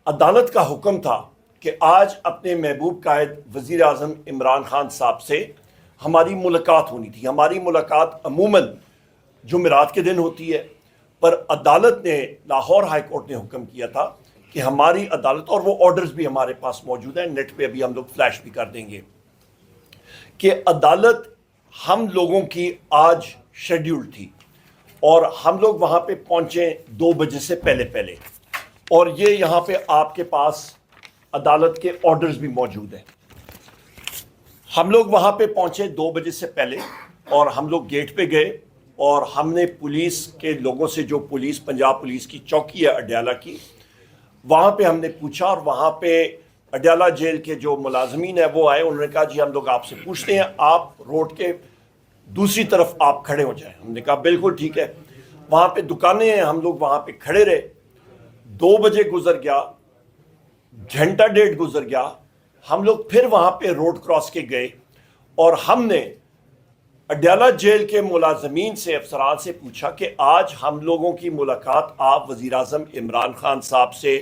عدالت کا حکم تھا کہ آج اپنے محبوب قائد وزیر اعظم عمران خان صاحب سے ہماری ملاقات ہونی تھی. ہماری ملاقات عموماً جمعرات کے دن ہوتی ہے، پر عدالت نے، لاہور ہائی کورٹ نے حکم کیا تھا کہ ہماری عدالت، اور وہ آرڈرز بھی ہمارے پاس موجود ہیں، نیٹ پہ ابھی ہم لوگ فلیش بھی کر دیں گے، کہ عدالت ہم لوگوں کی آج شیڈیول تھی اور ہم لوگ وہاں پہ پہنچے 2 بجے سے پہلے، اور یہ یہاں پہ آپ کے پاس عدالت کے آرڈرز بھی موجود ہیں. ہم لوگ وہاں پہ پہنچے 2 بجے سے پہلے، اور ہم لوگ گیٹ پہ گئے اور ہم نے پولیس کے لوگوں سے، جو پولیس پنجاب پولیس کی چوکی ہے اڈیالہ کی، وہاں پہ ہم نے پوچھا، اور وہاں پہ اڈیالہ جیل کے جو ملازمین ہیں وہ آئے. انہوں نے کہا جی ہم لوگ آپ سے پوچھتے ہیں، آپ روڈ کے دوسری طرف آپ کھڑے ہو جائیں. ہم نے کہا بالکل ٹھیک ہے. وہاں پہ دکانیں ہیں، ہم لوگ وہاں پہ کھڑے رہے. 2 بجے گزر گیا، گھنٹہ ڈیڑھ گزر گیا، ہم لوگ پھر وہاں پہ روڈ کراس کے گئے، اور ہم نے اڈیالہ جیل کے ملازمین سے، افسران سے پوچھا کہ آج ہم لوگوں کی ملاقات آپ وزیر اعظم عمران خان صاحب سے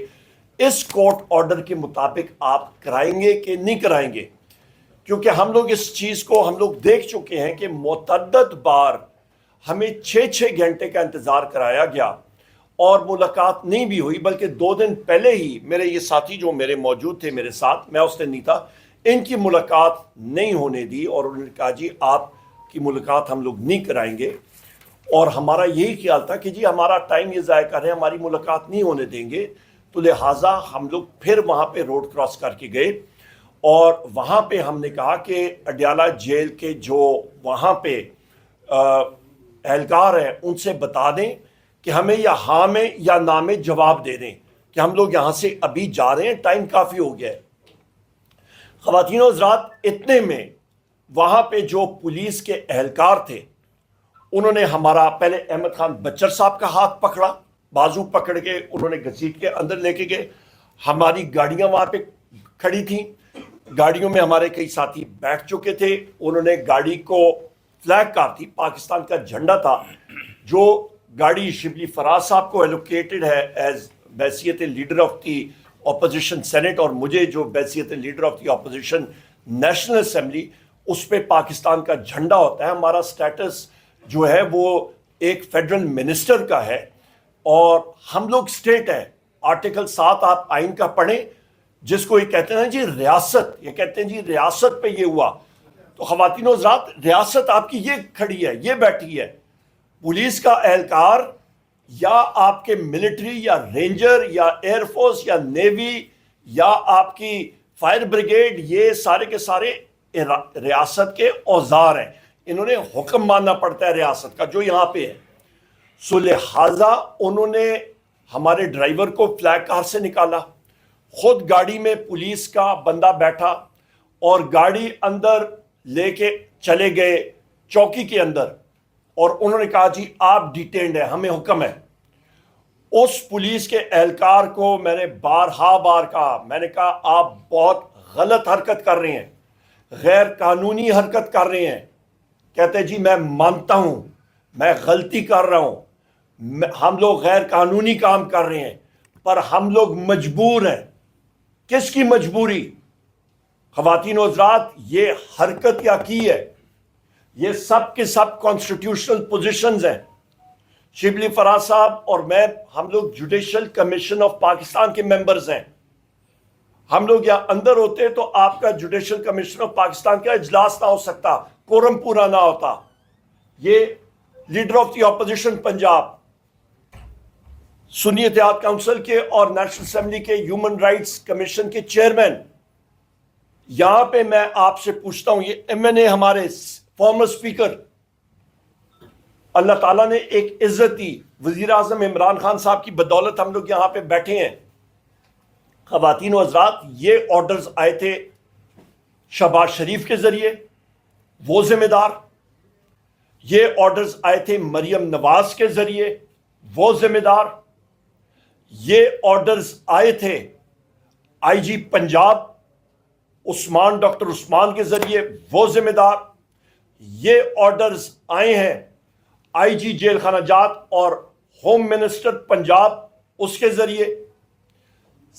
اس کورٹ آرڈر کے مطابق آپ کرائیں گے کہ نہیں کرائیں گے؟ کیونکہ ہم لوگ اس چیز کو ہم لوگ دیکھ چکے ہیں کہ متعدد بار ہمیں 6 گھنٹے کا انتظار کرایا گیا اور ملاقات نہیں بھی ہوئی، بلکہ 2 دن پہلے ہی میرے یہ ساتھی جو میرے موجود تھے میرے ساتھ، میں اس دن نہیں تھا، ان کی ملاقات نہیں ہونے دی، اور انہوں نے کہا جی آپ کی ملاقات ہم لوگ نہیں کرائیں گے. اور ہمارا یہی خیال تھا کہ جی ہمارا ٹائم یہ ضائع کر رہے ہیں، ہماری ملاقات نہیں ہونے دیں گے. تو لہٰذا ہم لوگ پھر وہاں پہ روڈ کراس کر کے گئے، اور وہاں پہ ہم نے کہا کہ اڈیالہ جیل کے جو وہاں پہ اہلکار ہیں ان سے بتا دیں کہ ہمیں یا ہاں میں یا نہ میں جواب دے دیں کہ ہم لوگ یہاں سے ابھی جا رہے ہیں، ٹائم کافی ہو گیا ہے. خواتین و حضرات، اتنے میں وہاں پہ جو پولیس کے اہلکار تھے انہوں نے ہمارا، پہلے احمد خان بچر صاحب کا ہاتھ پکڑا، بازو پکڑ کے انہوں نے گھسیٹ کے اندر لے کے گئے. ہماری گاڑیاں وہاں پہ کھڑی تھیں، گاڑیوں میں ہمارے کئی ساتھی بیٹھ چکے تھے. انہوں نے گاڑی کو، فلیگ کار تھی، پاکستان کا جھنڈا تھا. جو گاڑی شبلی فراز صاحب کو ایلوکیٹڈ ہے ایز بحیثیت leader of the opposition senate, اور مجھے جو بحیثیت leader of the opposition national assembly, اس پہ پاکستان کا جھنڈا ہوتا ہے. ہمارا سٹیٹس جو ہے وہ ایک فیڈرل منسٹر کا ہے، اور ہم لوگ سٹیٹ ہے. آرٹیکل 7 آپ آئین کا پڑھیں، جس کو یہ کہتے ہیں جی ریاست، یہ کہتے ہیں جی ریاست پہ یہ ہوا. تو خواتین و حضرات، ریاست آپ کی یہ کھڑی ہے، یہ بیٹھی ہے. پولیس کا اہلکار یا آپ کے ملٹری یا رینجر یا ایئر فورس یا نیوی یا آپ کی فائر بریگیڈ، یہ سارے کے سارے ریاست کے اوزار ہیں. انہوں نے حکم ماننا پڑتا ہے ریاست کا جو یہاں پہ ہے. سو لہٰذا انہوں نے ہمارے ڈرائیور کو فلیگ کار سے نکالا، خود گاڑی میں پولیس کا بندہ بیٹھا، اور گاڑی اندر لے کے چلے گئے چوکی کے اندر، اور انہوں نے کہا جی آپ ڈیٹینڈ ہیں، ہمیں حکم ہے. اس پولیس کے اہلکار کو میں نے بار کہا، میں نے کہا آپ بہت غلط حرکت کر رہے ہیں، غیر قانونی حرکت کر رہے ہیں. کہتے جی میں مانتا ہوں میں غلطی کر رہا ہوں، ہم لوگ غیر قانونی کام کر رہے ہیں، پر ہم لوگ مجبور ہیں. کس کی مجبوری؟ خواتین و حضرات، یہ حرکت کیا کی ہے؟ یہ سب کے سب کانسٹیٹیوشنل پوزیشنز ہیں. شبلی فراز صاحب اور میں، ہم لوگ جوڈیشل کمیشن آف پاکستان کے ممبرز ہیں. ہم لوگ یہاں اندر ہوتے تو آپ کا جوڈیشل کمیشن آف پاکستان کا اجلاس نہ ہو سکتا، کورم پورا نہ ہوتا. یہ leader of the opposition Punjab, Sunni Ittehad council کے اور نیشنل اسمبلی کے ہیومن رائٹس کمیشن کے چیئرمین. یہاں پہ میں آپ سے پوچھتا ہوں، یہ ایم این اے ہمارے فارمر اسپیکر، اللہ تعالیٰ نے ایک عزت دی، وزیر اعظم عمران خان صاحب کی بدولت ہم لوگ یہاں پہ بیٹھے ہیں. خواتین و حضرات، یہ آرڈرز آئے تھے شہباز شریف کے ذریعے، وہ ذمہ دار. یہ آرڈرز آئے تھے مریم نواز کے ذریعے، وہ ذمہ دار. یہ آرڈرز آئے تھے آئی جی پنجاب ڈاکٹر عثمان کے ذریعے، وہ ذمہ دار. یہ آرڈرز آئے ہیں آئی جی جیل خانہ جات اور ہوم منسٹر پنجاب، اس کے ذریعے.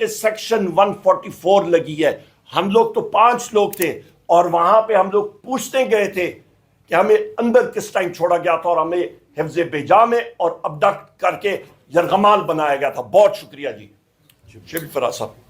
کہ سیکشن 144 لگی ہے. ہم لوگ تو 5 لوگ تھے اور وہاں پہ ہم لوگ پوچھتے گئے تھے کہ ہمیں اندر کس ٹائم چھوڑا گیا تھا اور ہمیں حفظ بیجا میں اور ابڈکٹ کر کے یرغمال بنایا گیا تھا. بہت شکریہ جی. شیخ فراز صاحب.